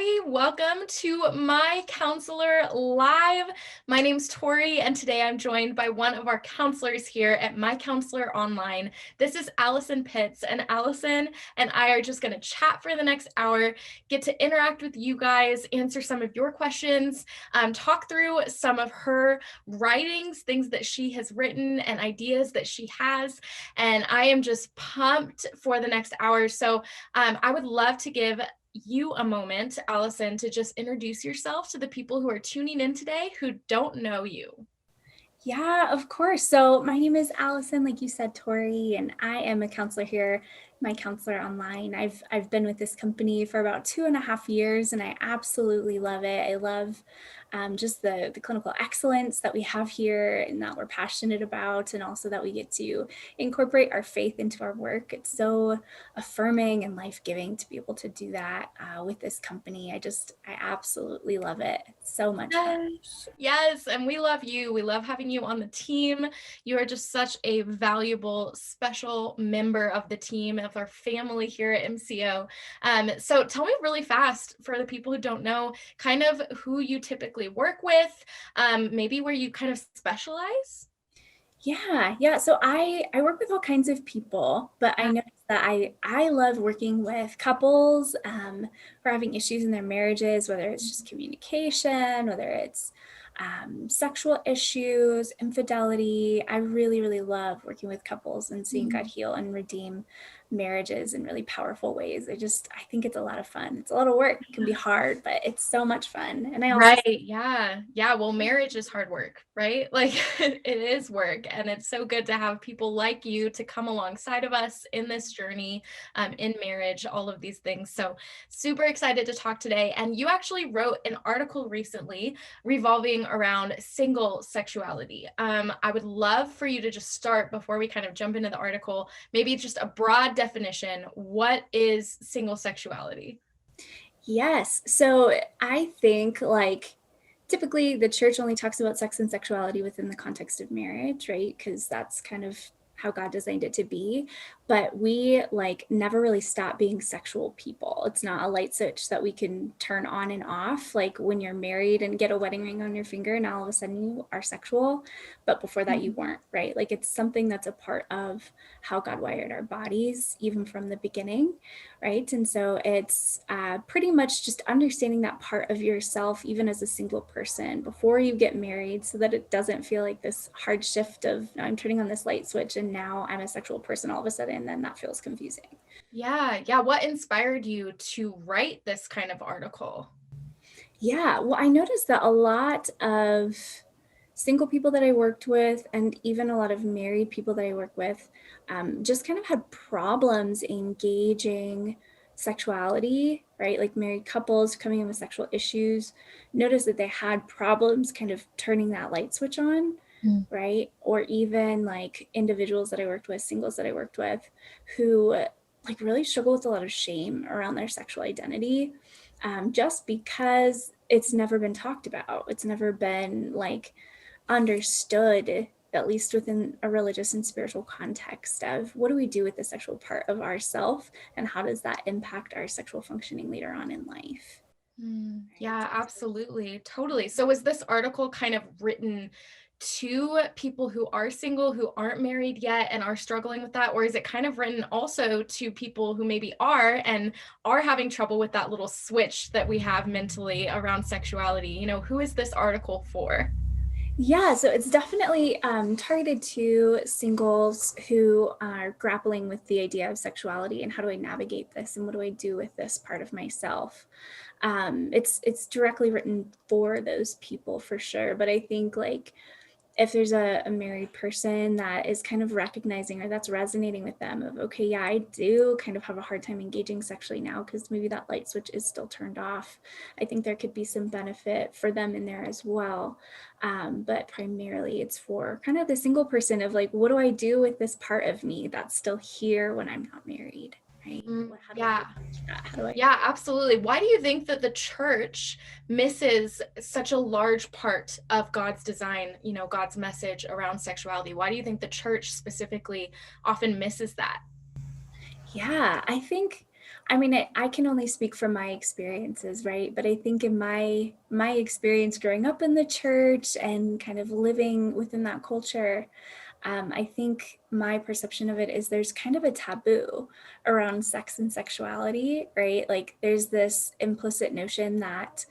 everybody. Welcome to My Counselor Live. My name's Tori, and today I'm joined by one of our counselors here at MyCounselor.Online. This is Alison Pitts, and Alison and I are just going to chat for the next hour, get to interact with you guys, answer some of your questions, talk through some of her writings, things that she has written, and ideas that she has. And I am just pumped for the next hour. So I would love to give you a moment, Alison, to just introduce yourself to the people who are tuning in today who don't know you. Yeah, of course. So my name is Alison, like you said, Tori, and I am a counselor here, MyCounselor.Online. I've been with this company for about 2.5 years, and I absolutely love it. I love just the clinical excellence that we have here and that we're passionate about, and also that we get to incorporate our faith into our work. It's so affirming and life-giving to be able to do that with this company. I absolutely love it. It's so much fun. Yes, and we love you. We love having you on the team. You are just such a valuable, special member of the team, of our family here at MCO. So tell me really fast, for the people who don't know, kind of who you typically work with, maybe where you kind of specialize. Yeah. So I work with all kinds of people, but I noticed that I love working with couples who are having issues in their marriages, whether it's just communication, whether it's sexual issues, infidelity. I really, really love working with couples and seeing God heal and redeem marriages in really powerful ways. I think it's a lot of fun. It's a lot of work. It can be hard, but it's so much fun. And I also Right. Yeah. Well, marriage is hard work, right? Like it is work. And it's so good to have people like you to come alongside of us in this journey, in marriage, all of these things. So super excited to talk today. And you actually wrote an article recently revolving around single sexuality. I would love for you to just start, before we kind of jump into the article, maybe just a broad definition. What is single sexuality? Yes. So I think typically the church only talks about sex and sexuality within the context of marriage, right? Because that's kind of how God designed it to be. But we never really stop being sexual people. It's not a light switch that we can turn on and off. Like when you're married and get a wedding ring on your finger, now all of a sudden you are sexual. But before that you weren't, right? Like it's something that's a part of how God wired our bodies, even from the beginning, right? And so it's pretty much just understanding that part of yourself, even as a single person, before you get married, so that it doesn't feel like this hard shift of, I'm turning on this light switch and now I'm a sexual person all of a sudden, and then that feels confusing. Yeah. What inspired you to write this kind of article? Yeah, well, I noticed that a lot of single people that I worked with, and even a lot of married people that I work with, just kind of had problems engaging sexuality, right? Like married couples coming in with sexual issues, noticed that they had problems kind of turning that light switch on, right? Or even like individuals that I worked with, singles that I worked with, who really struggle with a lot of shame around their sexual identity, just because it's never been talked about. It's never been understood, at least within a religious and spiritual context, of what do we do with the sexual part of ourself and how does that impact our sexual functioning later on in life. Yeah, absolutely. Totally. So is this article kind of written to people who are single, who aren't married yet and are struggling with that? Or is it kind of written also to people who maybe are and are having trouble with that little switch that we have mentally around sexuality? Who is this article for? Yeah, so it's definitely targeted to singles who are grappling with the idea of sexuality and how do I navigate this and what do I do with this part of myself. It's directly written for those people for sure, but I think if there's a married person that is kind of recognizing or that's resonating with them of, okay, yeah, I do kind of have a hard time engaging sexually now because maybe that light switch is still turned off. I think there could be some benefit for them in there as well. But primarily it's for kind of the single person of what do I do with this part of me that's still here when I'm not married, right? How do I Yeah. acknowledge that? How do I? Yeah, absolutely. Why do you think that the church misses such a large part of God's design, God's message around sexuality? Why do you think the church specifically often misses that? Yeah, I mean, I can only speak from my experiences, right? But I think in my experience growing up in the church and kind of living within that culture, I think my perception of it is there's kind of a taboo around sex and sexuality, right? Like there's this implicit notion that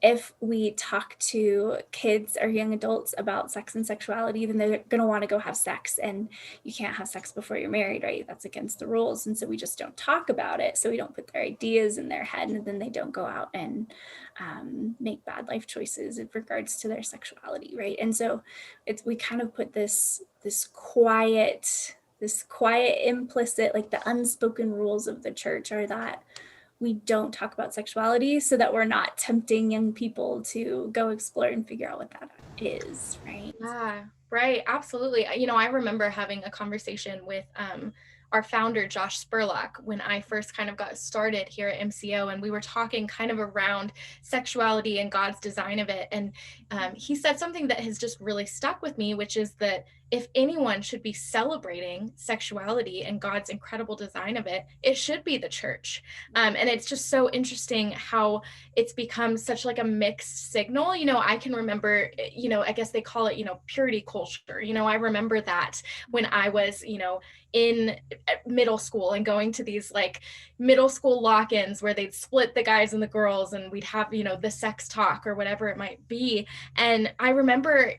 if we talk to kids or young adults about sex and sexuality, then they're going to want to go have sex, and you can't have sex before you're married, right? That's against the rules. And so we just don't talk about it. So we don't put their ideas in their head, and then they don't go out and make bad life choices in regards to their sexuality, right? And so we kind of put this quiet implicit, like the unspoken rules of the church are that we don't talk about sexuality so that we're not tempting young people to go explore and figure out what that is, right? Yeah, right. Absolutely. I remember having a conversation with our founder, Josh Spurlock, when I first kind of got started here at MCO, and we were talking kind of around sexuality and God's design of it. And he said something that has just really stuck with me, which is that if anyone should be celebrating sexuality and God's incredible design of it, it should be the church. And it's just so interesting how it's become such like a mixed signal. I can remember, I guess they call it, purity culture. I remember that when I was, in middle school and going to these like middle school lock-ins where they'd split the guys and the girls, and we'd have, the sex talk or whatever it might be. And I remember,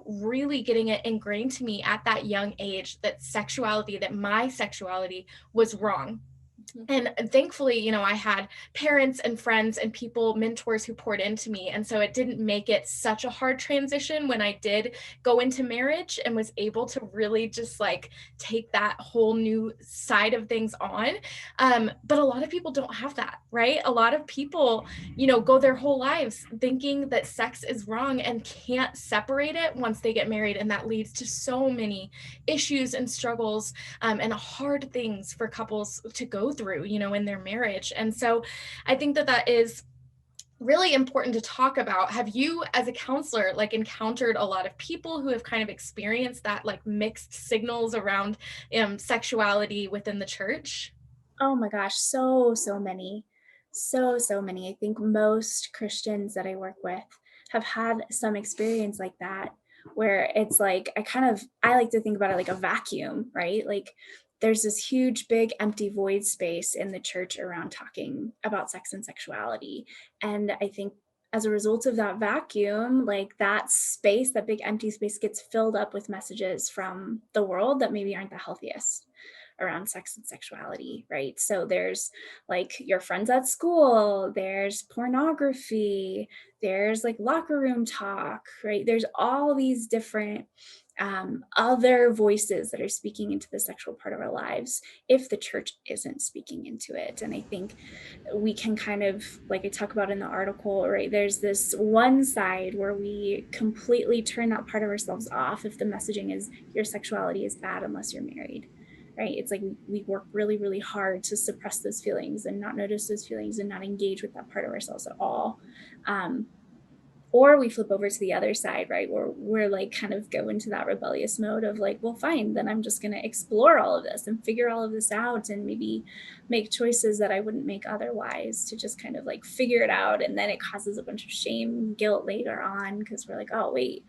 really getting it ingrained to me at that young age that my sexuality was wrong. And thankfully, I had parents and friends and people, mentors who poured into me. And so it didn't make it such a hard transition when I did go into marriage and was able to really just like take that whole new side of things on. But a lot of people don't have that, right? A lot of people, go their whole lives thinking that sex is wrong and can't separate it once they get married. And that leads to so many issues and struggles, and hard things for couples to go through, in their marriage. And so I think that that is really important to talk about. Have you, as a counselor, like encountered a lot of people who have kind of experienced that like mixed signals around sexuality within the church? Oh my gosh, so many. So many. I think most Christians that I work with have had some experience like that, where it's like I like to think about it like a vacuum, right? Like there's this huge big empty void space in the church around talking about sex and sexuality. And I think as a result of that vacuum, like that space, that big empty space gets filled up with messages from the world that maybe aren't the healthiest around sex and sexuality, right? So there's like your friends at school, there's pornography, there's like locker room talk, right? There's all these different other voices that are speaking into the sexual part of our lives if the church isn't speaking into it. And I think we can kind of, like I talk about in the article, right? There's this one side where we completely turn that part of ourselves off if the messaging is your sexuality is bad unless you're married, right? It's like we work really, really hard to suppress those feelings and not notice those feelings and not engage with that part of ourselves at all. Or we flip over to the other side, right? Where we're like kind of go into that rebellious mode of like, well, fine, then I'm just going to explore all of this and figure all of this out and maybe make choices that I wouldn't make otherwise to just kind of like figure it out. And then it causes a bunch of shame and guilt later on because we're like, oh, wait,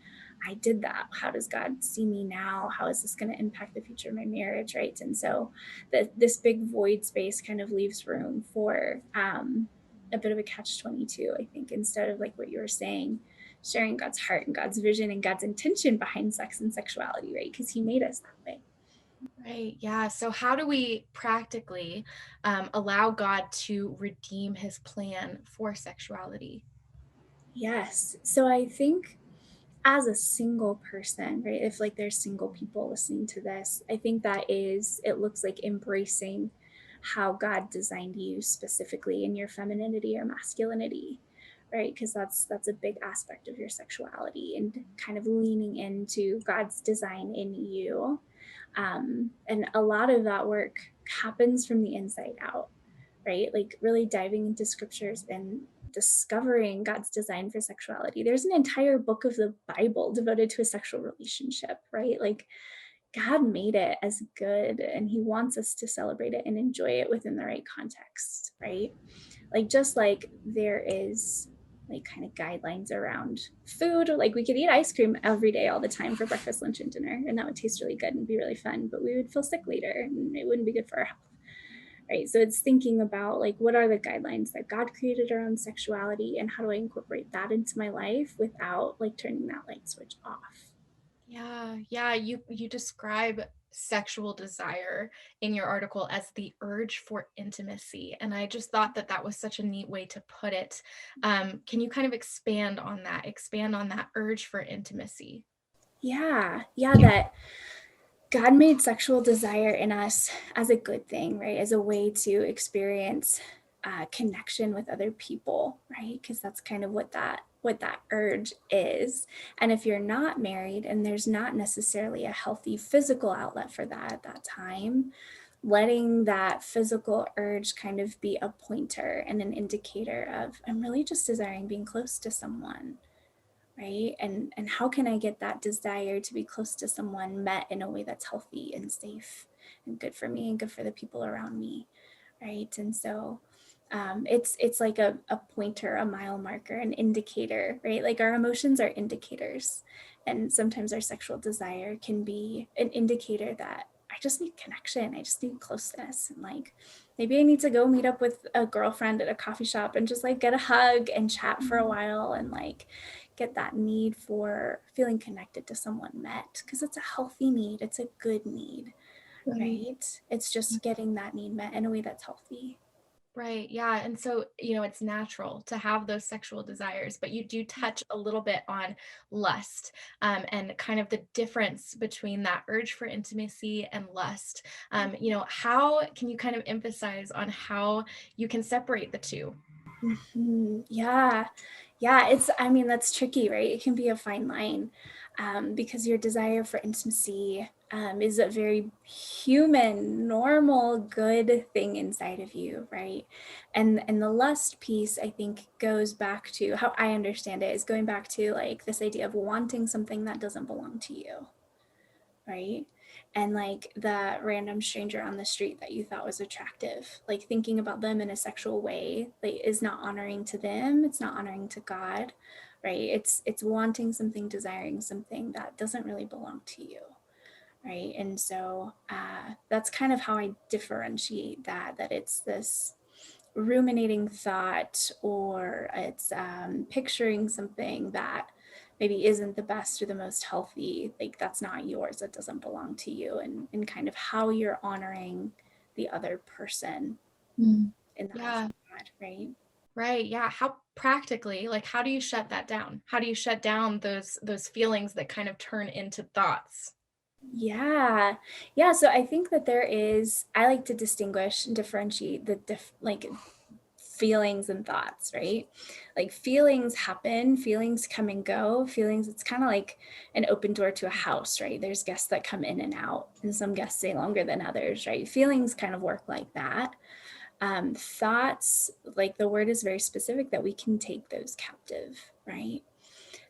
I did that. How does God see me now? How is this going to impact the future of my marriage, right? And so this big void space kind of leaves room for a bit of a catch-22, I think, instead of like what you were saying, sharing God's heart and God's vision and God's intention behind sex and sexuality, right? Because he made us that way. Right. Yeah. So, how do we practically allow God to redeem his plan for sexuality? Yes. So I think as a single person, right? If like there's single people listening to this, I think it looks like embracing how God designed you specifically in your femininity or masculinity, right? Because that's a big aspect of your sexuality and kind of leaning into God's design in you. And a lot of that work happens from the inside out, right? Like really diving into scriptures and discovering God's design for sexuality. There's an entire book of the Bible devoted to a sexual relationship, right? Like God made it as good, and he wants us to celebrate it and enjoy it within the right context, right? Like, just like there is like kind of guidelines around food, like we could eat ice cream every day all the time for breakfast, lunch, and dinner, and that would taste really good and be really fun, but we would feel sick later and it wouldn't be good for our health, right? So it's thinking about like, what are the guidelines that God created around sexuality, and how do I incorporate that into my life without like turning that light switch off? Yeah, yeah, you describe sexual desire in your article as the urge for intimacy, and I just thought that that was such a neat way to put it. Can you kind of expand on that? Expand on that urge for intimacy? Yeah, that God made sexual desire in us as a good thing, right? As a way to experience connection with other people, right? Because that's kind of what that urge is. And if you're not married and there's not necessarily a healthy physical outlet for that at that time, letting that physical urge kind of be a pointer and an indicator of, I'm really just desiring being close to someone, right? And how can I get that desire to be close to someone met in a way that's healthy and safe and good for me and good for the people around me, right? And so it's like a pointer, a mile marker, an indicator, right? Like our emotions are indicators, and sometimes our sexual desire can be an indicator that I just need connection, I just need closeness, and like maybe I need to go meet up with a girlfriend at a coffee shop and just like get a hug and chat for a while and like get that need for feeling connected to someone met, because it's a healthy need, it's a good need, Right. right? It's just getting that need met in a way that's healthy. Right. Yeah. And so, it's natural to have those sexual desires, but you do touch a little bit on lust, and kind of the difference between that urge for intimacy and lust. How can you kind of emphasize on how you can separate the two? Yeah. Yeah. I mean, that's tricky, right? It can be a fine line, because your desire for intimacy is a very human, normal, good thing inside of you, right? And the lust piece, I think, goes back to how I understand it, is going back to like this idea of wanting something that doesn't belong to you, right? And like the random stranger on the street that you thought was attractive, like thinking about them in a sexual way, like is not honoring to them, it's not honoring to God, right? It's wanting something, desiring something that doesn't really belong to you, right? And so that's kind of how I differentiate that it's this ruminating thought, or it's picturing something that maybe isn't the best or the most healthy, like that's not yours, that doesn't belong to you, and kind of how you're honoring the other person Mm. in the eyes Yeah. of God, right? Right. Yeah. How practically, like, how do you shut that down? How do you shut down those feelings that kind of turn into thoughts? Yeah. Yeah. So I think that I like to distinguish and differentiate like feelings and thoughts, right? Like feelings happen, feelings come and go. Feelings, it's kind of like an open door to a house, right? There's guests that come in and out, and some guests stay longer than others, right? Feelings kind of work like that. Thoughts, like the word is very specific that we can take those captive, right?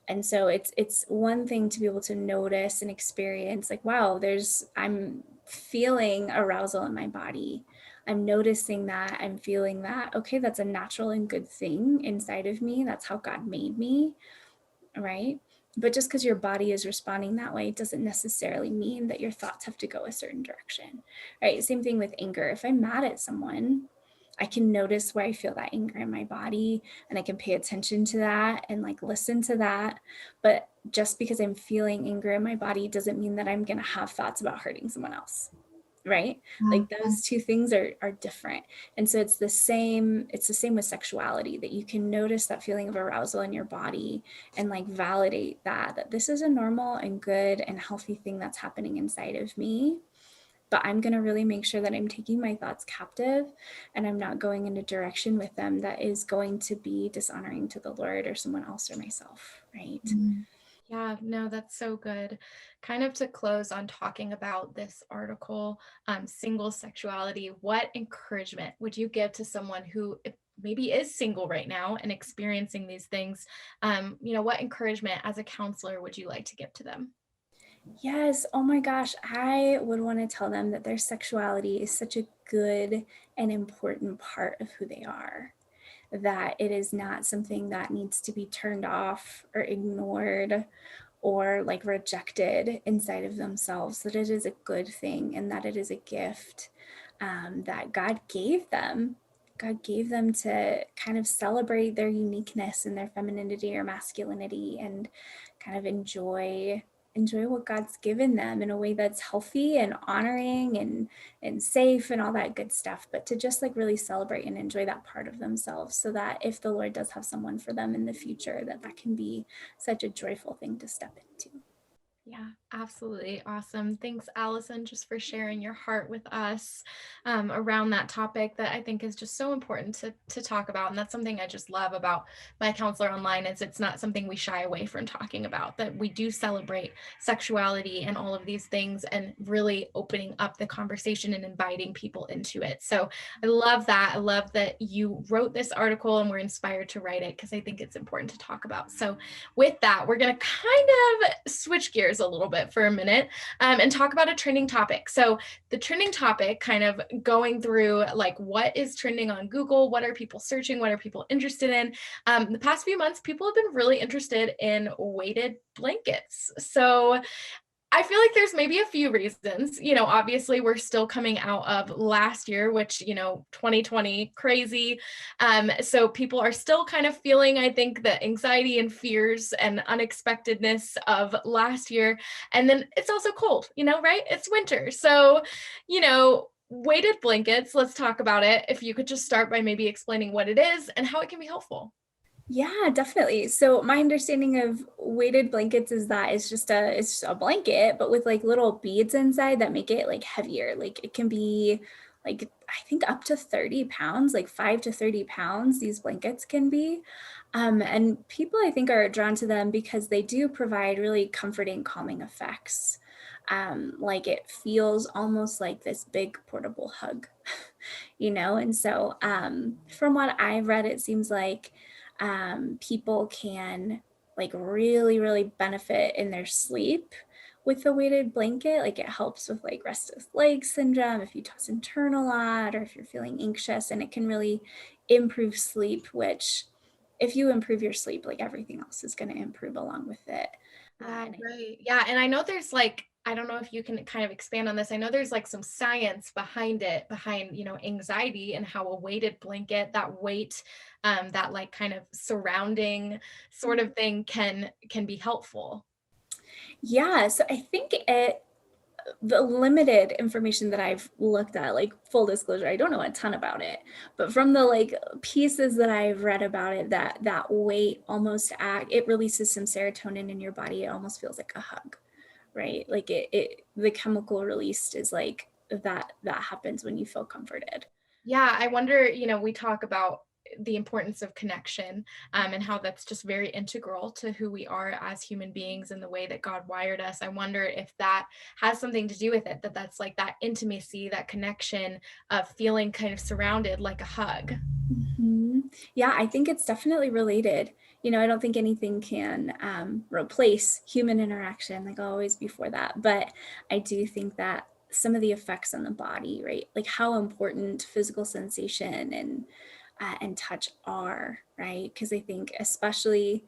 And so it's one thing to be able to notice and experience, like, wow, I'm feeling arousal in my body, I'm noticing that, I'm feeling that, okay, that's a natural and good thing inside of me, that's how God made me, right? But just because your body is responding that way doesn't necessarily mean that your thoughts have to go a certain direction, right? Same thing with anger. If I'm mad at someone, I can notice where I feel that anger in my body, and I can pay attention to that and like listen to that. But just because I'm feeling anger in my body doesn't mean that I'm going to have thoughts about hurting someone else, right? Like those two things are different. And so it's the same with sexuality, that you can notice that feeling of arousal in your body and like validate that this is a normal and good and healthy thing that's happening inside of me, but I'm going to really make sure that I'm taking my thoughts captive and I'm not going in a direction with them that is going to be dishonoring to the Lord or someone else or myself, right? Mm. Yeah, no, that's so good. Kind of to close on talking about this article, single sexuality, what encouragement would you give to someone who maybe is single right now and experiencing these things? What encouragement as a counselor would you like to give to them? Yes. Oh my gosh. I would want to tell them that their sexuality is such a good and important part of who they are, that it is not something that needs to be turned off or ignored or like rejected inside of themselves, that it is a good thing and that it is a gift that God gave them. God gave them to kind of celebrate their uniqueness and their femininity or masculinity and kind of enjoy what God's given them in a way that's healthy and honoring and safe and all that good stuff, but to just like really celebrate and enjoy that part of themselves, so that if the Lord does have someone for them in the future, that can be such a joyful thing to step into. Yeah, absolutely. Awesome. Thanks, Allison, just for sharing your heart with us around that topic that I think is just so important to talk about. And that's something I just love about My Counselor Online is it's not something we shy away from talking about, that we do celebrate sexuality and all of these things and really opening up the conversation and inviting people into it. So I love that. I love that you wrote this article and were inspired to write it because I think it's important to talk about. So with that, we're going to kind of switch gears a little bit for a minute and talk about a trending topic. So, the trending topic, kind of going through like what is trending on Google, what are people searching, what are people interested in. The past few months, people have been really interested in weighted blankets. So, I feel like there's maybe a few reasons. Obviously, we're still coming out of last year, which, 2020, crazy. So people are still kind of feeling, I think, the anxiety and fears and unexpectedness of last year. And then it's also cold, right? It's winter. So, weighted blankets, let's talk about it. If you could just start by maybe explaining what it is and how it can be helpful. Yeah, definitely. So my understanding of weighted blankets is that it's a blanket, but with like little beads inside that make it like heavier. Like it can be like I think up to 30 pounds, like 5 to 30 pounds, these blankets can be. And people I think are drawn to them because they do provide really comforting, calming effects. Like it feels almost like this big portable hug, And so from what I've read, it seems like people can like really, really benefit in their sleep with the weighted blanket. Like it helps with like restless leg syndrome if you toss and turn a lot or if you're feeling anxious, and it can really improve sleep, which if you improve your sleep, like everything else is going to improve along with it. Yeah, And right. Yeah, and I know there's like I don't know if you can kind of expand on this. I know there's like some science behind it, behind, anxiety and how a weighted blanket, that weight, that like kind of surrounding sort of thing can be helpful. yeah, so I think the limited information that I've looked at, like full disclosure, I don't know a ton about it, but from the like pieces that I've read about it, that weight almost it releases some serotonin in your body. It almost feels like a hug, right? Like it the chemical released is like that happens when you feel comforted. Yeah, I wonder, we talk about the importance of connection and how that's just very integral to who we are as human beings and the way that God wired us. I wonder if that has something to do with it, that's like that intimacy, that connection of feeling kind of surrounded like a hug. Mhm. Yeah, I think it's definitely related. I don't think anything can replace human interaction, like always before that. But I do think that some of the effects on the body, right? Like how important physical sensation and touch are, right? Because I think especially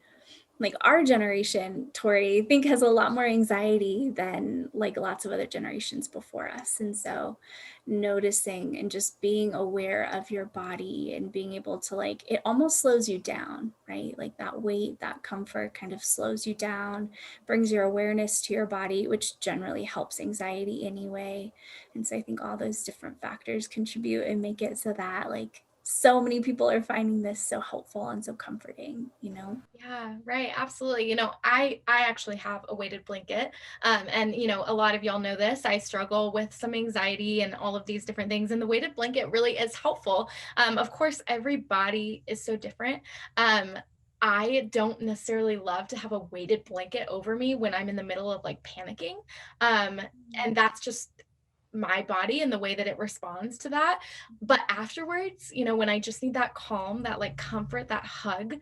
like our generation, Tori, I think has a lot more anxiety than like lots of other generations before us. And so noticing and just being aware of your body and being able to like, it almost slows you down, right? Like that weight, that comfort kind of slows you down, brings your awareness to your body, which generally helps anxiety anyway. And so I think all those different factors contribute and make it so that like so many people are finding this so helpful and so comforting. Yeah, right. Absolutely. I actually have a weighted blanket. And a lot of y'all know this. I struggle with some anxiety and all of these different things. And the weighted blanket really is helpful. Of course, every body is so different. Um, I don't necessarily love to have a weighted blanket over me when I'm in the middle of like panicking. Um, and that's just my body and the way that it responds to that. But afterwards, when I just need that calm, that like comfort, that hug,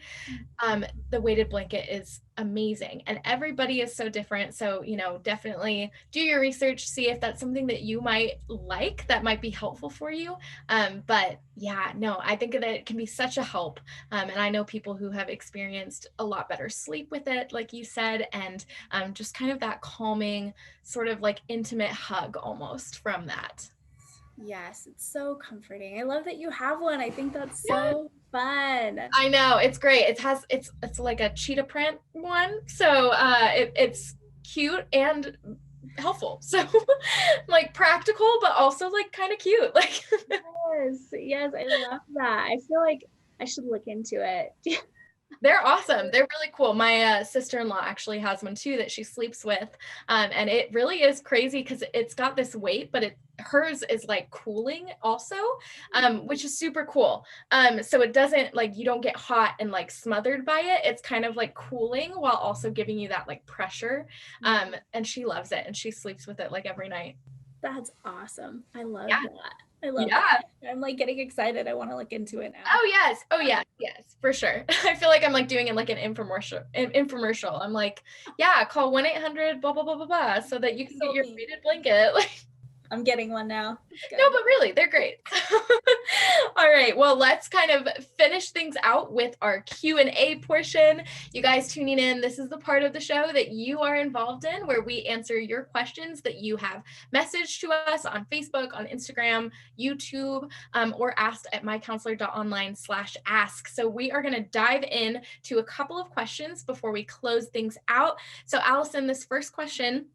the weighted blanket is amazing. And everybody is so different. So, definitely do your research, see if that's something that you might like, that might be helpful for you. But yeah, no, I think that it can be such a help. And I know people who have experienced a lot better sleep with it, like you said, and just kind of that calming, sort of like intimate hug almost from that. Yes, it's so comforting. I love that you have one. I think that's Yeah, so fun. I know, it's great. It's like a cheetah print one, so it's cute and helpful. So like practical, but also like kind of cute. Like Yes, yes, I love that. I feel like I should look into it. they're awesome. They're really cool. My sister-in-law actually has one too that she sleeps with. And it really is crazy because it's got this weight, but hers is like cooling also, which is super cool. So it doesn't like, you don't get hot and like smothered by it. It's kind of like cooling while also giving you that like pressure. And she loves it and she sleeps with it like every night. That's awesome. I love Yeah. that. I love that. Yeah. I'm like getting excited. I want to look into it now. Oh yes. Oh yeah. Yes, for sure. I feel like I'm like doing it like an infomercial. I'm like, yeah, call 1-800 blah blah blah blah blah so that you can get Sold your me. weighted blanket. Like, I'm getting one now. It's no, good. but really, they're great. All right, well, let's kind of finish things out with our Q&A portion. You guys tuning in, this is the part of the show that you are involved in where we answer your questions that you have messaged to us on Facebook, on Instagram, YouTube, or asked at MyCounselor.Online/ask. So we are going to dive in to a couple of questions before we close things out. So Alison, this first question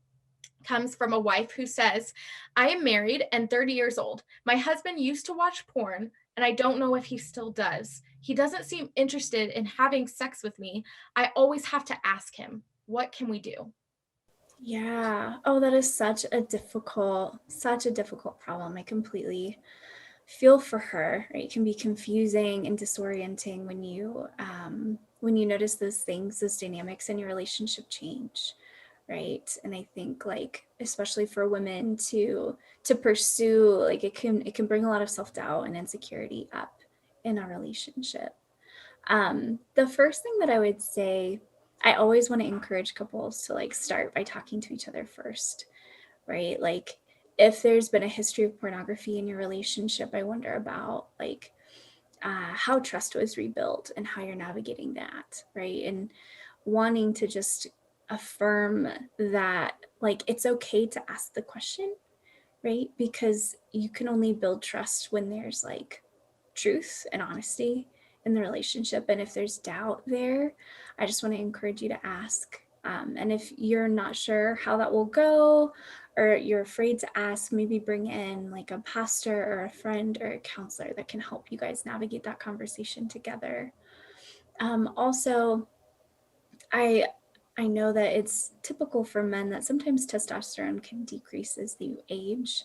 comes from a wife who says, I am married and 30 years old. My husband used to watch porn, and I don't know if he still does. He doesn't seem interested in having sex with me. I always have to ask him, what can we do? Yeah. Oh, that is such a difficult problem. I completely feel for her. Right? It can be confusing and disorienting when you notice those things, those dynamics in your relationship change, right? And I think like especially for women to pursue, like it can bring a lot of self-doubt and insecurity up in a relationship. The first thing that I would say, I always want to encourage couples to like start by talking to each other first, right? Like if there's been a history of pornography in your relationship, I wonder about like how trust was rebuilt and how you're navigating that, right? And wanting to just affirm that like it's okay to ask the question, right? Because you can only build trust when there's like truth and honesty in the relationship. And if there's doubt there, I just want to encourage you to ask. And if you're not sure how that will go, or you're afraid to ask, maybe bring in like a pastor or a friend or a counselor that can help you guys navigate that conversation together. Also, I I know that it's typical for men that sometimes testosterone can decrease as you age,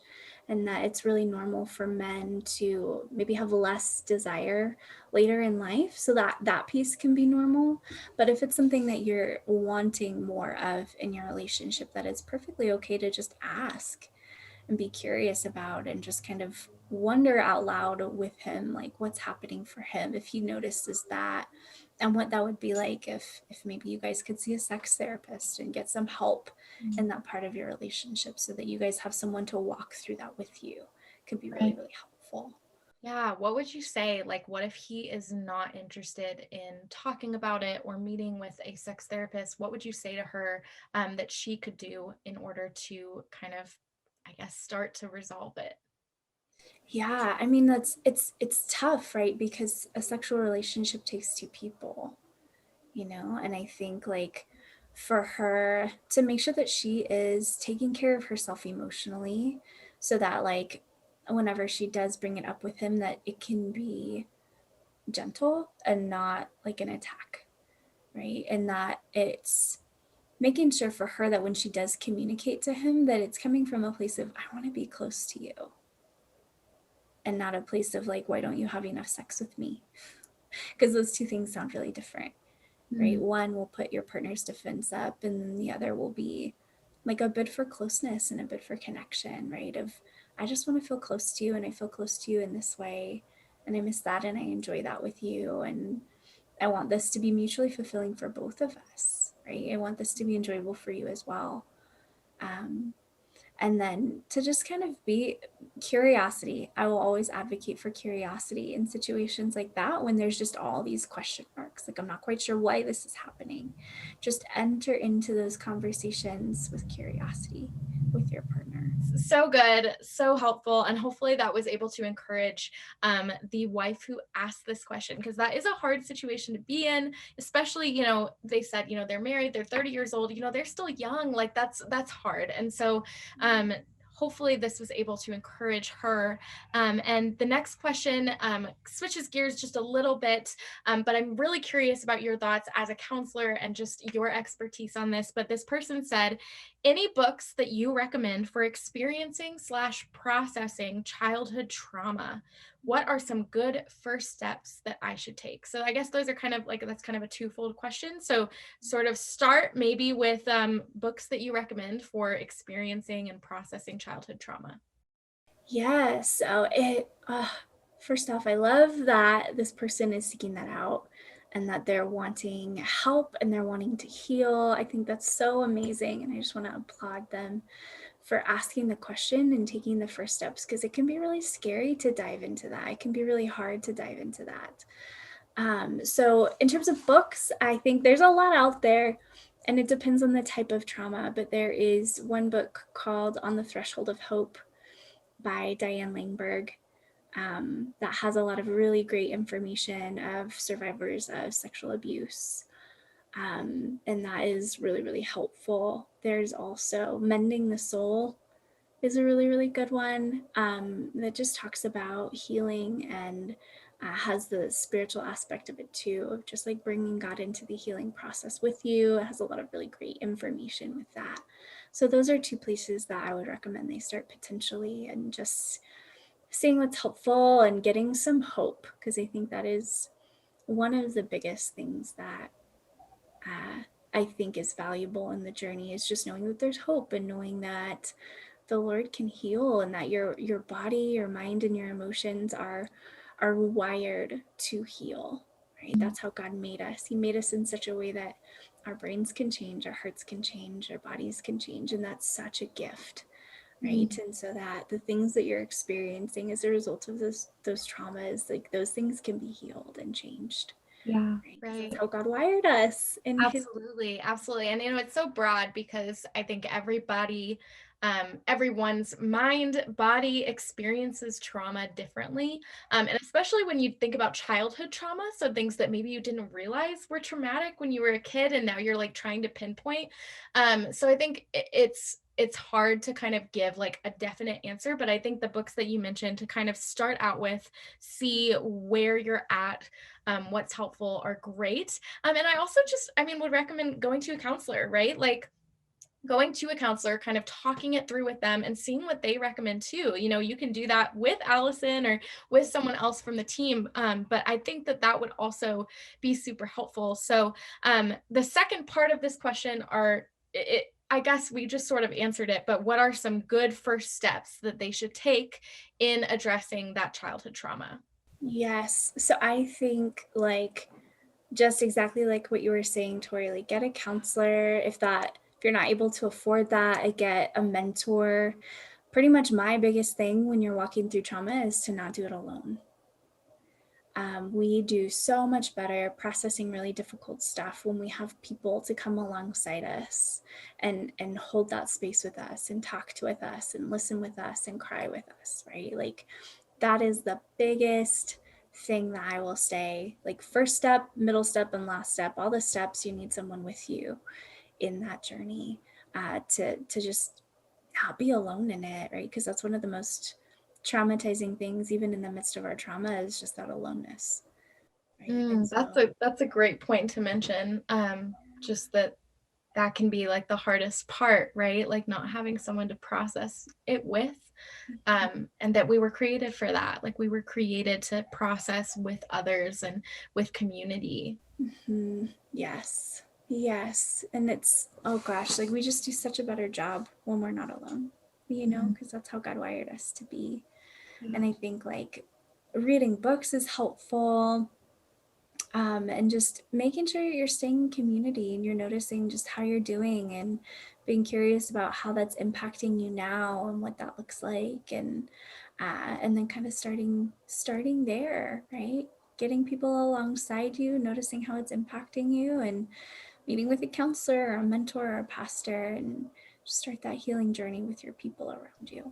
and that it's really normal for men to maybe have less desire later in life. So that piece can be normal. But if it's something that you're wanting more of in your relationship, that it's perfectly okay to just ask and be curious about and just kind of wonder out loud with him like what's happening for him if he notices that, and what that would be like if maybe you guys could see a sex therapist and get some help in that part of your relationship so that you guys have someone to walk through that with you. Could be really Right. really helpful. Yeah, what would you say? Like, what if he is not interested in talking about it or meeting with a sex therapist? What would you say to her that she could do in order to kind of, I guess, start to resolve it? Yeah, I mean it's tough, right? Because a sexual relationship takes two people, and I think like for her to make sure that she is taking care of herself emotionally so that like whenever she does bring it up with him that it can be gentle and not like an attack, right? And that it's making sure for her that when she does communicate to him that it's coming from a place of I want to be close to you, and not a place of like why don't you have enough sex with me, because those two things sound really different, right? Mm. One will put your partner's defense up, and then the other will be like a bid for closeness and a bid for connection, right? Of, I just want to feel close to you, and I feel close to you in this way, and I miss that, and I enjoy that with you. And I want this to be mutually fulfilling for both of us, right? I want this to be enjoyable for you as well. Um, and then to just kind of be curiosity. I will always advocate for curiosity in situations like that when there's just all these question marks. Like, I'm not quite sure why this is happening. Just enter into those conversations with curiosity with your partner. So good, so helpful, and hopefully that was able to encourage the wife who asked this question, because that is a hard situation to be in, especially, they said, they're married, they're 30 years old, they're still young, like that's hard. And so hopefully this was able to encourage her. And the next question switches gears just a little bit, but I'm really curious about your thoughts as a counselor and just your expertise on this. But this person said, any books that you recommend for experiencing/processing childhood trauma? What are some good first steps that I should take? So I guess those are that's kind of a twofold question. So sort of start maybe with books that you recommend for experiencing and processing childhood trauma. Yeah, so first off, I love that this person is seeking that out and that they're wanting help and they're wanting to heal. I think that's so amazing. And I just want to applaud them for asking the question and taking the first steps, because it can be really scary to dive into that. It can be really hard to dive into that. So in terms of books, I think there's a lot out there and it depends on the type of trauma, but there is one book called On the Threshold of Hope by Diane Langberg that has a lot of really great information of survivors of sexual abuse. And that is really, really helpful. There's also Mending the Soul is a really, really good one that just talks about healing and has the spiritual aspect of it too, of just like bringing God into the healing process with you. It has a lot of really great information with that. So those are two places that I would recommend they start potentially, and just seeing what's helpful and getting some hope, because I think that is one of the biggest things that I think is valuable in the journey, is just knowing that there's hope and knowing that the Lord can heal and that your body, your mind, and your emotions are wired to heal. Right? That's how God made us. He made us in such a way that our brains can change, our hearts can change, our bodies can change, and that's such a gift. Right. And so that the things that you're experiencing as a result of those traumas, like those things can be healed and changed. Yeah. Right. Because Right. that's how God wired us in his. Absolutely, absolutely. And it's so broad because I think everyone's mind, body experiences trauma differently. And especially when you think about childhood trauma, so things that maybe you didn't realize were traumatic when you were a kid and now you're like trying to pinpoint. So I think it's hard to kind of give like a definite answer, but I think the books that you mentioned to kind of start out with, see where you're at, what's helpful, are great. And I also would recommend going to a counselor, right? Like going to a counselor, kind of talking it through with them and seeing what they recommend too. You can do that with Alison or with someone else from the team. But I think that would also be super helpful. So the second part of this question I guess we just sort of answered it, but what are some good first steps that they should take in addressing that childhood trauma? Yes. So I think like just exactly like what you were saying, Tori, like get a counselor. If you're not able to afford that, I get a mentor. Pretty much my biggest thing when you're walking through trauma is to not do it alone. We do so much better processing really difficult stuff when we have people to come alongside us and hold that space with us and talk with us and listen with us and cry with us, right? Like that is the biggest thing that I will say. Like first step, middle step, and last step, all the steps, you need someone with you in that journey to just not be alone in it, right? Because that's one of the most traumatizing things, even in the midst of our trauma, is just that aloneness, right? And so That's a great point to mention. Just that can be like the hardest part, right? Like not having someone to process it with. And that we were created for that. Like we were created to process with others and with community. yes, yes. And it's, oh gosh, like we just do such a better job when we're not alone, because that's how God wired us to be. And I think like reading books is helpful. And just making sure you're staying in community and you're noticing just how you're doing and being curious about how that's impacting you now and what that looks like, and then kind of starting there, right? Getting people alongside you, noticing how it's impacting you, and meeting with a counselor or a mentor or a pastor, and just start that healing journey with your people around you.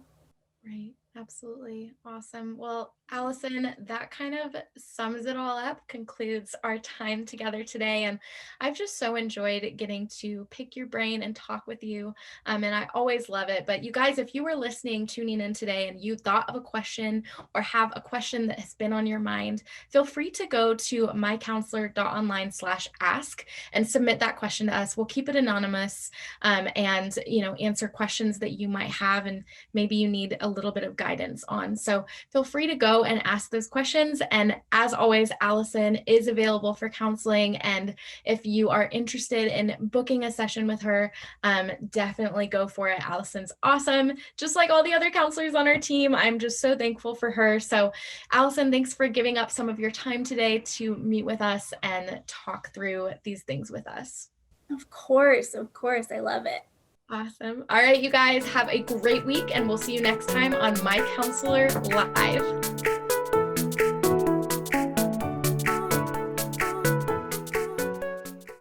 Right. Absolutely. Awesome. Well, Alison, that kind of sums it all up, concludes our time together today. And I've just so enjoyed getting to pick your brain and talk with you. And I always love it. But you guys, if you were listening, tuning in today, and you thought of a question or have a question that has been on your mind, feel free to go to MyCounselor.Online/ask and submit that question to us. We'll keep it anonymous, and, answer questions that you might have. And maybe you need a little bit of guidance on. So feel free to go and ask those questions. And as always, Alison is available for counseling. And if you are interested in booking a session with her, definitely go for it. Alison's awesome. Just like all the other counselors on our team, I'm just so thankful for her. So Alison, thanks for giving up some of your time today to meet with us and talk through these things with us. Of course, of course. I love it. Awesome. All right, you guys have a great week, and we'll see you next time on My Counselor Live.